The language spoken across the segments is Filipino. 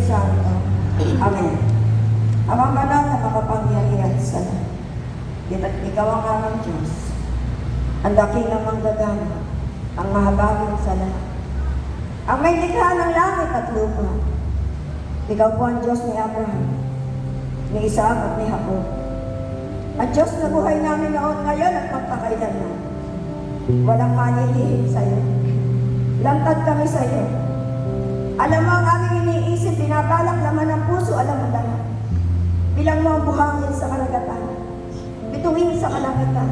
Santo. Amen. Amang banal na makapangyarihan sa lahat. Ikaw ang aming Diyos. Ang dakilang ng manggagana, ang mahabagin sa lahat. Ang may likha ng langit at lupa. Ikaw po ang Diyos ni Abraham, ni Isaac at ni Jacob. Ang Diyos na buhay namin noon, ngayon at magpakailanman. Walang manilihim sa iyo. Lantad kami sa iyo. Alam mo ang aming iniisip, binabalak naman ng puso, alam mo lahat. Bilang mo ang buhangin sa karagatan, bituin sa kalangitan,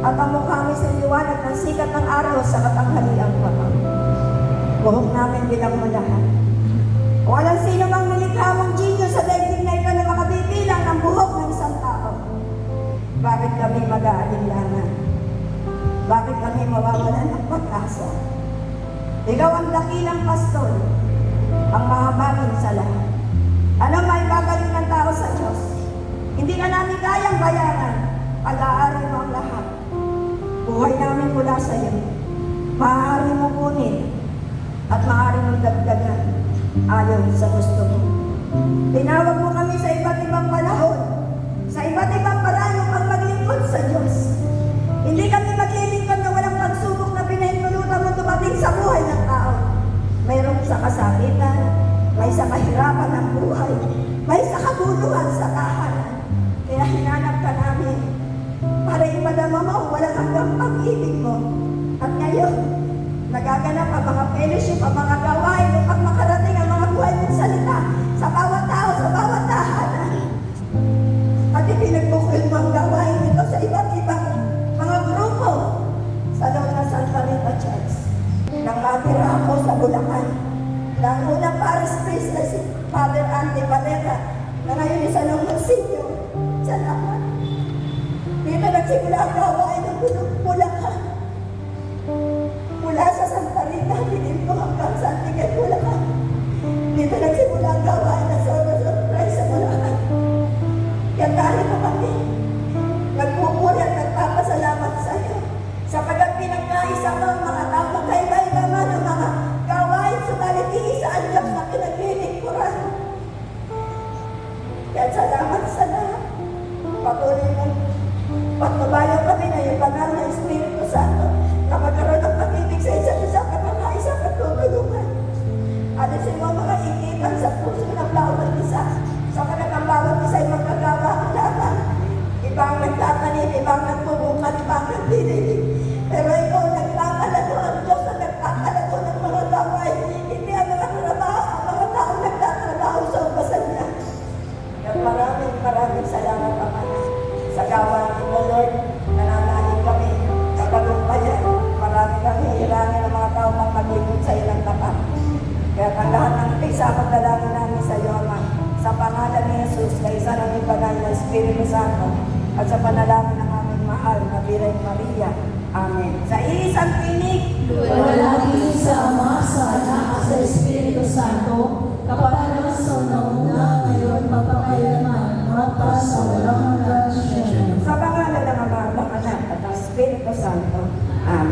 at ang mukha kami sa liwanag ng sikat ng araw sa katanghaliang kapag. Buhok namin bilang mo lahat. Walang sino mang nilikha mong genyo sa daigdig na ito na makabibilang ng buhok ng isang tao. Bakit kami mag-aalinlangan? Bakit kami mawawalan ng pag-asa? Ikaw ang dakilang pastol, ang mahabagin sa lahat. Ano may gagaling ng tao sa Diyos? Hindi ka namin kayang bayaran. Pag-aari mo ang lahat. Buhay namin mula sa iyo. Maaari mo kunin at maaari mo dagdagan ayon sa gusto mo. Tinawag mo kami sa iba't ibang panahon, sa iba't ibang paraan upang maglingkod sa Diyos. Hindi kami maglilingkod na walang pagsubok na pinahintulutan mo dumating sa buhay ng tao. Mayroong sa kasakitan, may sa kahirapan ng buhay, may sa kabuluhan sa tahanan. Kaya hinanap ka namin para ipadama mo walang hanggang pag-ibig mo. At ngayon, nagaganap ang mga fellowship, ang mga gawain upang makarating ang mga buhay mong salita sa bawat tao, sa bawat tahanan. At ipinagbukod mo ang gawain ito sa iba't ibang mga grupo sa loob ng Santa Rita Church. Nang matira ako sa Bulacan, ng unang Paris Priest na si Father Andy Valera, na ngayon isa ng Monsinyo. Salamat. Dito nagsimula ang gawain ng Bulacan. Mula sa Santa Rita, bitin ko hanggang sa Antigay, Bulacan. Dito nagsimula ang gawain na surprise sa Bulacan. Kaya dahil ko kami, nagpupuri at nagpapasalamat sa iyo. Sapagkat pinagkaisa mo ang mga tao, magkaiba-iba man ang mga gawain, subalit iisa ang Diyos na pinaglilingkuran. Kaya salamat sa lahat. Patuloy mo, patnubayan kami na yung banal na Espiritu Santo na magkaroon ng pag-ibig sa isa't isa at makaisa at tutulungan. Alisin mo mga ikitan sa puso ng bawat isa, sapagkat ang bawat isa ay magkagawa ang laban. Iba ang nagtatanim, iba ang nagpubukan, iba ang nagdidilig. Pero ikaw nagpapalago ang Diyos na nagpapalago ng mga gaway. Hindi ang mga trabaho, ang mga tao nagtatrabaho sa ubasan niya. At maraming salamat Ama sa gawain mo, Lord. Nananalig kami sa tagumpayan. Marami kami hirangin ng mga tao pang maglingkod sa ilang tapat. Kaya ang lahat ng pagsapag dalangin namin sa iyo, Ama, sa pangalan ni Jesus, na isa ng ibanal na Espiritu Santo, at sa panalangin ng aming mahal na Birhen Maria. Amen. Sa iisang tinig, Luwalhati sa Ama, sa Anak, at sa Espiritu Santo, kapag sa unang